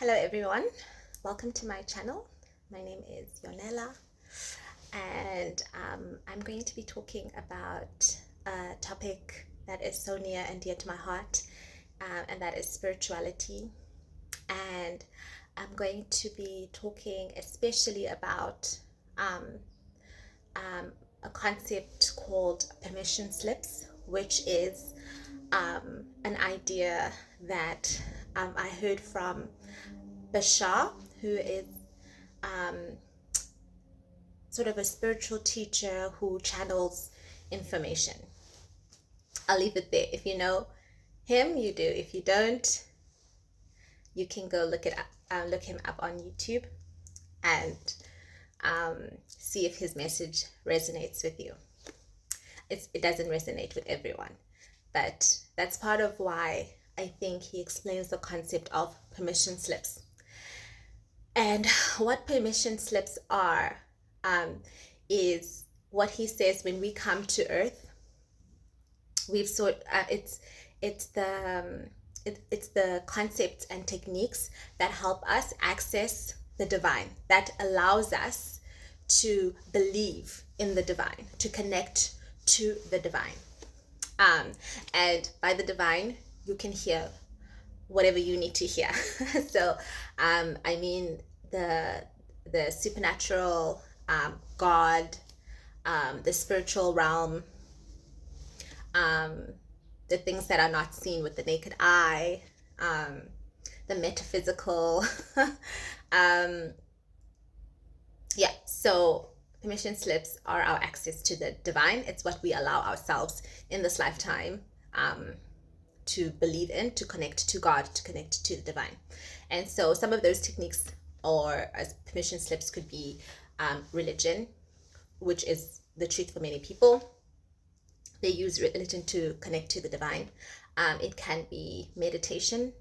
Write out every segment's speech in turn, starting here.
Hello everyone, welcome to my channel. My name is Yonela and I'm going to be talking about a topic that is so near and dear to my heart, and that is spirituality. And I'm going to be talking especially about a concept called permission slips, which is an idea that I heard from Bashar, who is sort of a spiritual teacher who channels information. I'll leave it there. If you know him, you do. If you don't, you can go look him up on YouTube and see if his message resonates with you. It doesn't resonate with everyone, but that's part of why I think he explains the concept of permission slips. And what permission slips are is what he says when we come to Earth. It's the concepts and techniques that help us access the divine, that allows us to believe in the divine, to connect to the divine. And by the divine, you can hear whatever you need to hear. So I mean the supernatural, God, the spiritual realm, the things that are not seen with the naked eye, the metaphysical. Yeah, so permission slips are our access to the divine. It's what we allow ourselves in this lifetime to believe in, to connect to God, to connect to the divine. And so some of those techniques or as permission slips could be religion, which is the truth for many people. They use religion to connect to the divine. It can be meditation,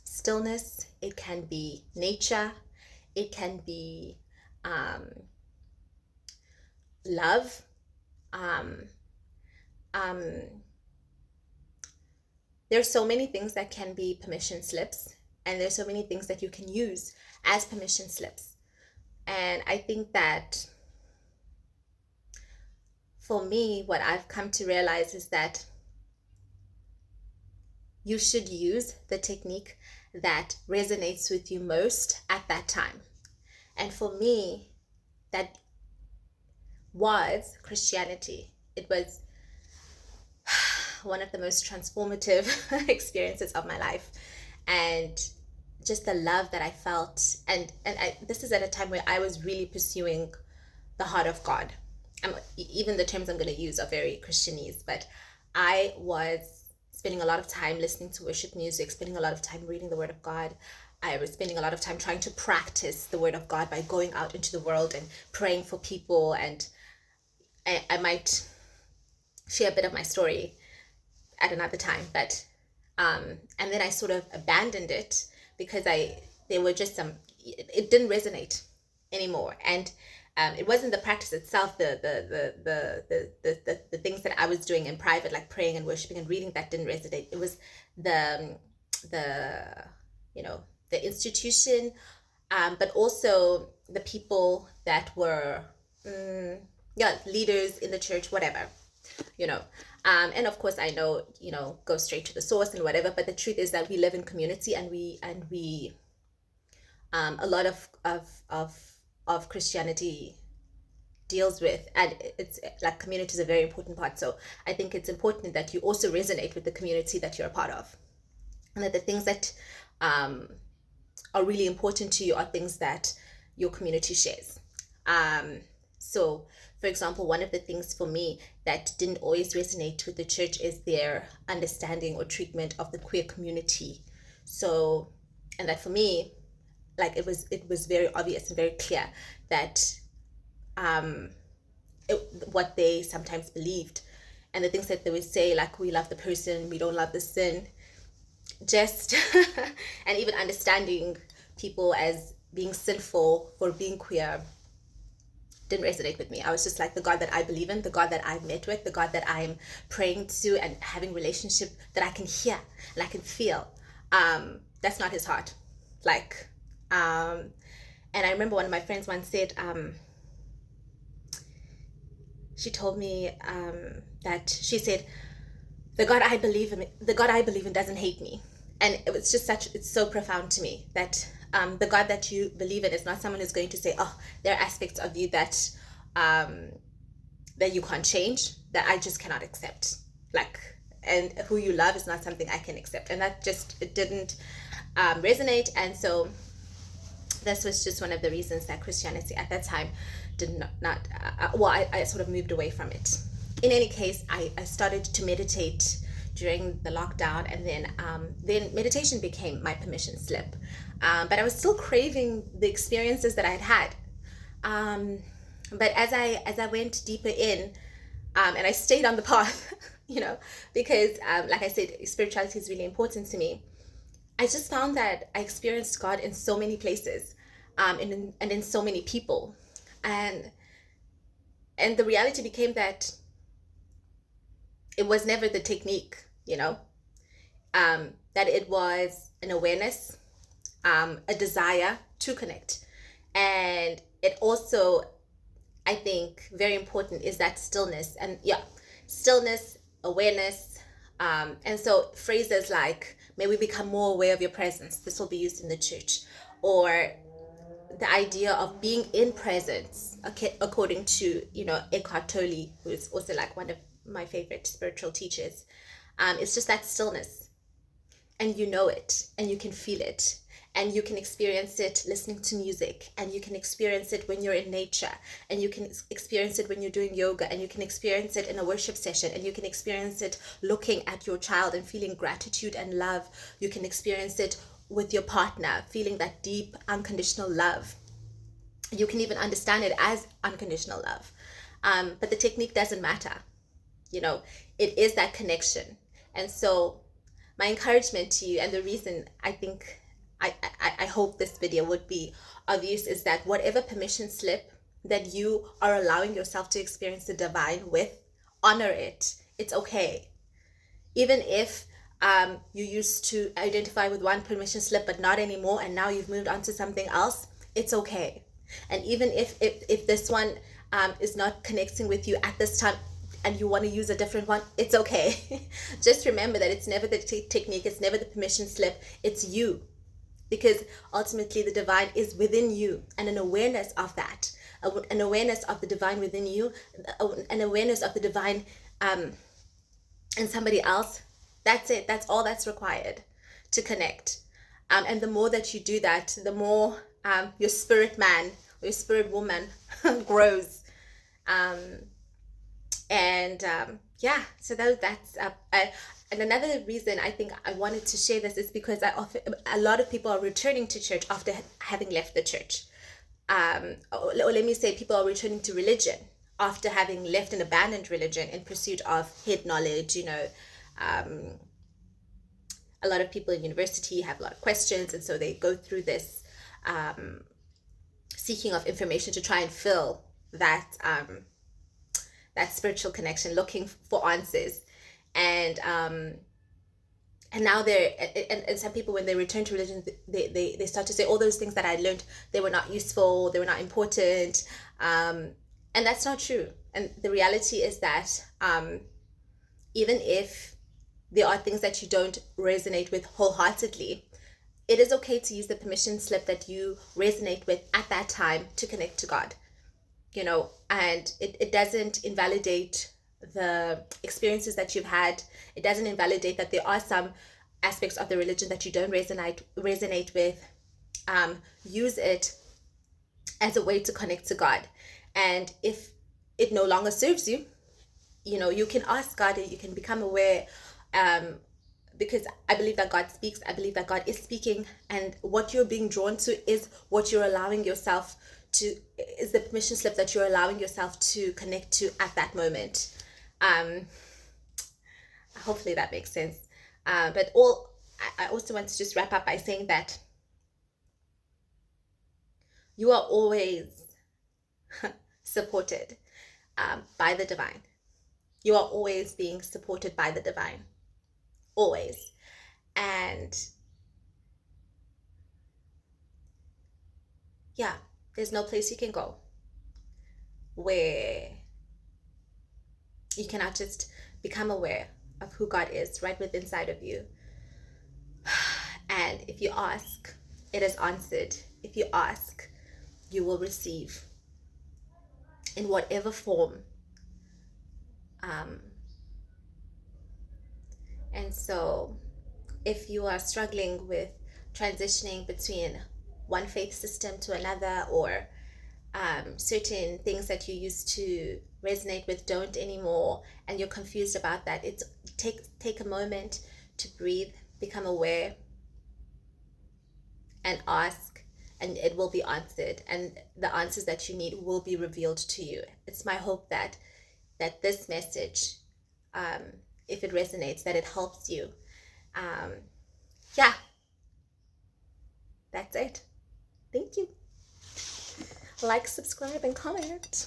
stillness, it can be nature, it can be love, there's so many things that can be permission slips, and there's so many things that you can use as permission slips. And I think that for me, what I've come to realize is that you should use the technique that resonates with you most at that time. And for me, that was Christianity. It was one of the most transformative experiences of my life, and just the love that I felt. And this is at a time where I was really pursuing the heart of God. Even the terms I'm going to use are very Christianese, but I was spending a lot of time listening to worship music, spending a lot of time reading the Word of God. I was spending a lot of time trying to practice the Word of God by going out into the world and praying for people. And I might share a bit of my story at another time, but and then I sort of abandoned it because there were just it didn't resonate anymore. And it wasn't the practice itself, the things that I was doing in private, like praying and worshiping and reading, that didn't resonate. It was the the institution, but also the people that were leaders in the church, whatever, and of course I know, go straight to the source and whatever, but the truth is that we live in community, and we a lot of Christianity deals with, and it's like community is a very important part. So I think it's important that you also resonate with the community that you're a part of, and that the things that are really important to you are things that your community shares. So for example, one of the things for me that didn't always resonate with the church is their understanding or treatment of the queer community. So, and that for me, like it was very obvious and very clear that what they sometimes believed, and the things that they would say, like, we love the person, we don't love the sin, just and even understanding people as being sinful for being queer didn't resonate with me. I was just like, the God that I believe in, the God that I've met with, the God that I'm praying to and having relationship that I can hear and I can feel, That's not his heart. Like, and I remember one of my friends once said, she told me that she said, the God I believe in doesn't hate me. And it was just it's so profound to me that the God that you believe in is not someone who's going to say, oh, there are aspects of you that that you can't change, that I just cannot accept. Like, and who you love is not something I can accept. And that just, it didn't resonate. And so this was just one of the reasons that Christianity at that time did not I sort of moved away from it. In any case, I started to meditate during the lockdown, and then meditation became my permission slip. But I was still craving the experiences that I'd had. But as I went deeper in, and I stayed on the path, because like I said, spirituality is really important to me. I just found that I experienced God in so many places, and in so many people, and the reality became that it was never the technique, that it was an awareness, a desire to connect. And it also, I think, very important is that stillness. And stillness, awareness. And so phrases like, may we become more aware of your presence. This will be used in the church. Or the idea of being in presence, according to, Eckhart Tolle, who is also like one of my favorite spiritual teachers. It's just that stillness. And you know it, and you can feel it. And you can experience it listening to music, and you can experience it when you're in nature, and you can experience it when you're doing yoga, and you can experience it in a worship session, and you can experience it looking at your child and feeling gratitude and love. You can experience it with your partner, feeling that deep, unconditional love. You can even understand it as unconditional love. But the technique doesn't matter. It is that connection. And so my encouragement to you, and the reason I think I hope this video would be of use, is that whatever permission slip that you are allowing yourself to experience the divine with, honor it. It's okay. Even if you used to identify with one permission slip but not anymore, and now you've moved on to something else, it's okay. And even if this one is not connecting with you at this time, and you want to use a different one, it's okay. Just remember that it's never the technique, it's never the permission slip, it's you. Because ultimately the divine is within you, and an awareness of that, an awareness of the divine within you, an awareness of the divine in somebody else. That's it. That's all that's required to connect. And the more that you do that, the more your spirit man or your spirit woman grows. So that's and another reason I think I wanted to share this is because a lot of people are returning to church after having left the church. Or let me say, people are returning to religion after having left and abandoned religion in pursuit of head knowledge. A lot of people in university have a lot of questions, and so they go through this seeking of information to try and fill that spiritual connection, looking for answers. And now and some people, when they return to religion, they start to say all those things that I learned, they were not useful, they were not important, and that's not true. And the reality is that even if there are things that you don't resonate with wholeheartedly, it is okay to use the permission slip that you resonate with at that time to connect to God. And it doesn't invalidate the experiences that you've had. It doesn't invalidate that there are some aspects of the religion that you don't resonate with. Use it as a way to connect to God. And if it no longer serves you, you can ask God, and you can become aware, because I believe that God speaks. I believe that God is speaking, and what you're being drawn to is what you're allowing yourself to, is the permission slip that you're allowing yourself to connect to at that moment. Hopefully that makes sense. But I also want to just wrap up by saying that you are always supported by the divine. You are always being supported by the divine. Always. And yeah, there's no place you can go where you cannot just become aware of who God is right within inside of you. And if you ask, it is answered. If you ask, you will receive in whatever form. And so if you are struggling with transitioning between one faith system to another, or certain things that you used to resonate with don't anymore, and you're confused about that, it's take a moment to breathe, become aware, and ask, and it will be answered, and the answers that you need will be revealed to you. It's my hope that this message, if it resonates, that it helps you. Yeah, that's it. Thank you. Like, subscribe, and comment.